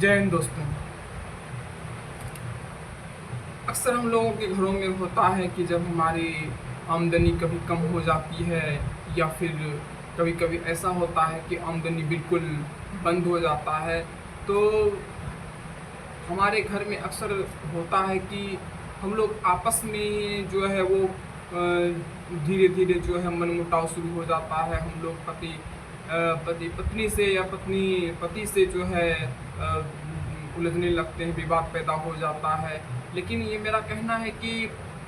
जय हिंद दोस्तों। अक्सर हम लोगों के घरों में होता है कि जब हमारी आमदनी कभी कम हो जाती है या फिर कभी कभी ऐसा होता है कि आमदनी बिल्कुल बंद हो जाता है, तो हमारे घर में अक्सर होता है कि हम लोग आपस में जो है वो धीरे धीरे जो है मनमुटाव शुरू हो जाता है। हम लोग पति पत्नी से या पत्नी पति से जो है उलझने लगते हैं, विवाद पैदा हो जाता है। लेकिन ये मेरा कहना है कि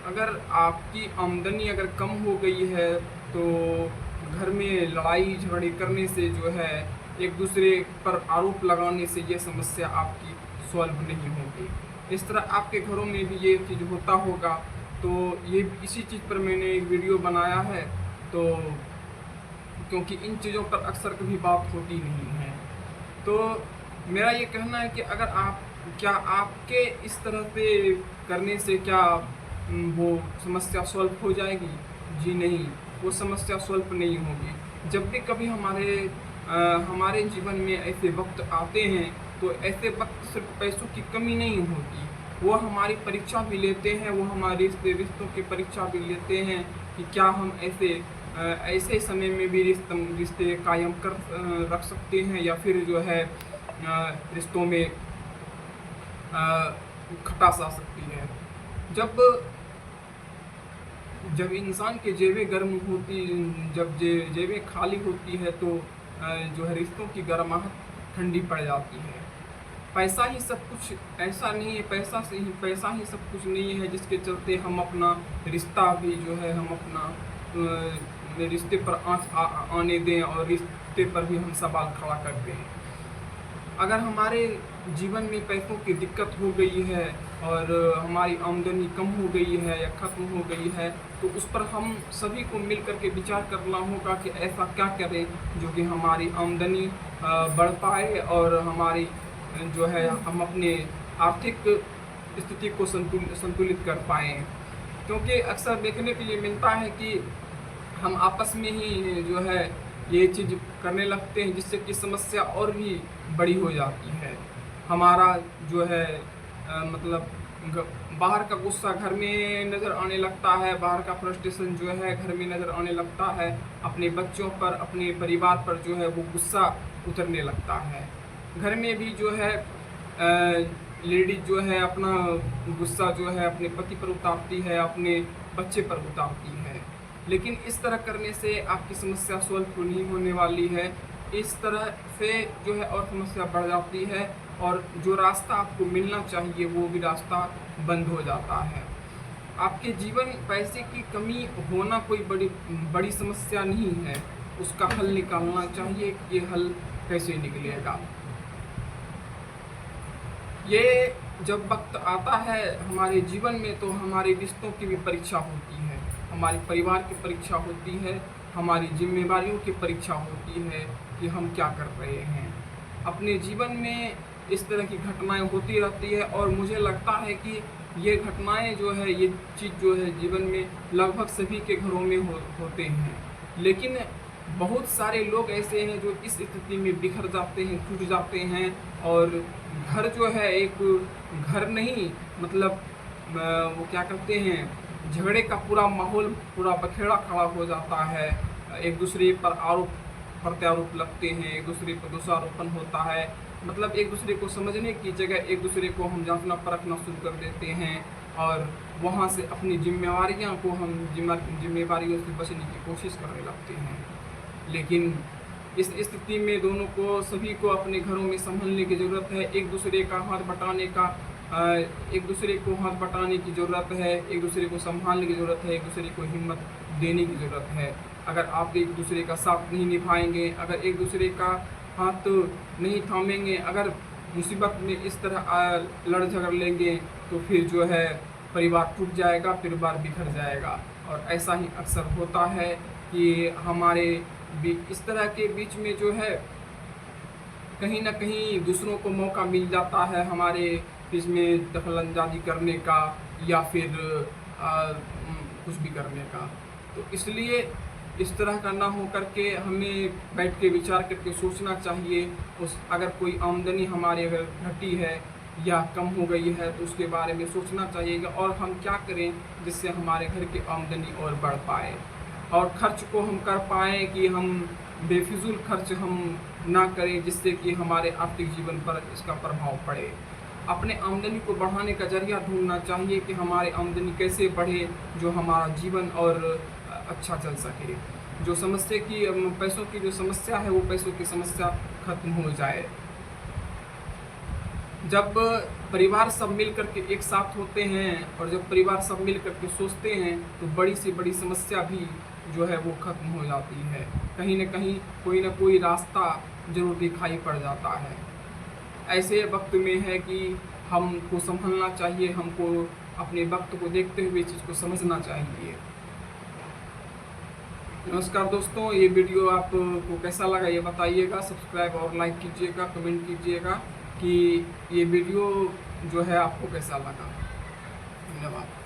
अगर आपकी आमदनी अगर कम हो गई है तो घर में लड़ाई झगड़े करने से जो है एक दूसरे पर आरोप लगाने से ये समस्या आपकी सॉल्व नहीं होगी। इस तरह आपके घरों में भी ये चीज़ होता होगा, तो ये इसी चीज़ पर मैंने एक वीडियो बनाया है। तो क्योंकि इन चीज़ों पर अक्सर कभी बात होती नहीं है, तो मेरा ये कहना है कि अगर आपके इस तरह से करने से क्या वो समस्या सॉल्व हो जाएगी? जी नहीं, वो समस्या सॉल्व नहीं होगी। जब भी कभी हमारे जीवन में ऐसे वक्त आते हैं, तो ऐसे वक्त सिर्फ पैसों की कमी नहीं होती, वो हमारी परीक्षा भी लेते हैं, वो हमारे रिश्तों की परीक्षा भी लेते हैं कि क्या हम ऐसे समय में भी रिश्ते कायम कर रख सकते हैं या फिर जो है रिश्तों में खटास आ सकती है। जब इंसान की जेबें गर्म होती, जब जेबें खाली होती है, तो जो है रिश्तों की गर्माहट ठंडी पड़ जाती है। पैसा ही सब कुछ ऐसा नहीं है, पैसा ही सब कुछ नहीं है जिसके चलते हम अपना रिश्ता भी जो है हम अपना रिश्ते पर आँच आने दें और रिश्ते पर भी हम सवाल खड़ा कर दें। अगर हमारे जीवन में पैसों की दिक्कत हो गई है और हमारी आमदनी कम हो गई है या ख़त्म हो गई है, तो उस पर हम सभी को मिल कर के विचार करना होगा कि ऐसा क्या करें जो कि हमारी आमदनी बढ़ पाए और हमारी जो है हम अपने आर्थिक स्थिति को संतुलित कर पाएँ। क्योंकि अक्सर देखने के लिए मिलता है कि हम आपस में ही जो है ये चीज़ करने लगते हैं, जिससे कि समस्या और भी बड़ी हो जाती है। हमारा जो है बाहर का गुस्सा घर में नज़र आने लगता है, बाहर का फ्रस्ट्रेशन जो है घर में नज़र आने लगता है, अपने बच्चों पर, अपने परिवार पर जो है वो गुस्सा उतरने लगता है। घर में भी जो है लेडीज जो है अपना गुस्सा जो है अपने पति पर उतारती है, अपने बच्चे पर उतारती है। लेकिन इस तरह करने से आपकी समस्या सॉल्व नहीं होने वाली है। इस तरह से जो है और समस्या बढ़ जाती है और जो रास्ता आपको मिलना चाहिए वो भी रास्ता बंद हो जाता है। आपके जीवन पैसे की कमी होना कोई बड़ी समस्या नहीं है, उसका हल निकालना चाहिए कि ये हल कैसे निकलेगा। ये जब वक्त आता है हमारे जीवन में, तो हमारे रिश्तों की भी परीक्षा होती है, हमारे परिवार की परीक्षा होती है, हमारी जिम्मेवारियों की परीक्षा होती है कि हम क्या कर रहे हैं। अपने जीवन में इस तरह की घटनाएं होती रहती है और मुझे लगता है कि ये घटनाएं जो है ये चीज़ जो है जीवन में लगभग सभी के घरों में होते हैं। लेकिन बहुत सारे लोग ऐसे हैं जो इस स्थिति में बिखर जाते हैं, टूट जाते हैं और घर जो है एक घर नहीं, मतलब वो क्या कहते हैं, झगड़े का पूरा माहौल पूरा बखेड़ा खड़ा हो जाता है। एक दूसरे पर आरोप प्रत्यारोप लगते हैं, एक दूसरे पर दोषारोपण होता है। मतलब एक दूसरे को समझने की जगह एक दूसरे को हम जांचना परखना शुरू कर देते हैं और वहाँ से अपनी जिम्मेवारियों से बचने की कोशिश करने लगते हैं। लेकिन इस स्थिति में सभी को अपने घरों में संभलने की ज़रूरत है, एक दूसरे को हाथ बटाने की ज़रूरत है, एक दूसरे को संभालने की ज़रूरत है, एक दूसरे को हिम्मत देने की ज़रूरत है। अगर आप एक दूसरे का साथ नहीं निभाएंगे, अगर एक दूसरे का हाथ नहीं थामेंगे, अगर मुसीबत में इस तरह लड़ झगड़ लेंगे, तो फिर जो है परिवार टूट जाएगा, परिवार बिखर जाएगा। और ऐसा ही अक्सर होता है कि हमारे इस तरह के बीच में जो है कहीं ना कहीं दूसरों को मौका मिल जाता है हमारे बीच में दखलंदाजी करने का या फिर कुछ भी करने का। तो इसलिए इस तरह का ना हो करके हमें बैठ के विचार करके सोचना चाहिए। उस अगर कोई आमदनी हमारी अगर घटी है या कम हो गई है तो उसके बारे में सोचना चाहिए और हम क्या करें जिससे हमारे घर की आमदनी और बढ़ पाए और खर्च को हम कर पाएँ कि हम बेफिजूल खर्च हम ना करें जिससे कि हमारे आर्थिक जीवन पर इसका प्रभाव पड़े। अपने आमदनी को बढ़ाने का ज़रिया ढूँढना चाहिए कि हमारी आमदनी कैसे बढ़े जो हमारा जीवन और अच्छा चल सके। जो समस्या की पैसों की जो समस्या है वो पैसों की समस्या खत्म हो जाए। जब परिवार सब मिल कर के एक साथ होते हैं और जब परिवार सब मिल कर के सोचते हैं तो बड़ी से बड़ी समस्या भी जो है वो खत्म हो जाती है। कहीं न कहीं कोई न कोई रास्ता ज़रूर दिखाई पड़ जाता है। ऐसे वक्त में है कि हमको संभलना चाहिए, हमको अपने वक्त को देखते हुए चीज़ को समझना चाहिए। नमस्कार दोस्तों, ये वीडियो आपको कैसा लगा ये बताइएगा। सब्सक्राइब और लाइक कीजिएगा, कमेंट कीजिएगा कि ये वीडियो जो है आपको कैसा लगा। धन्यवाद।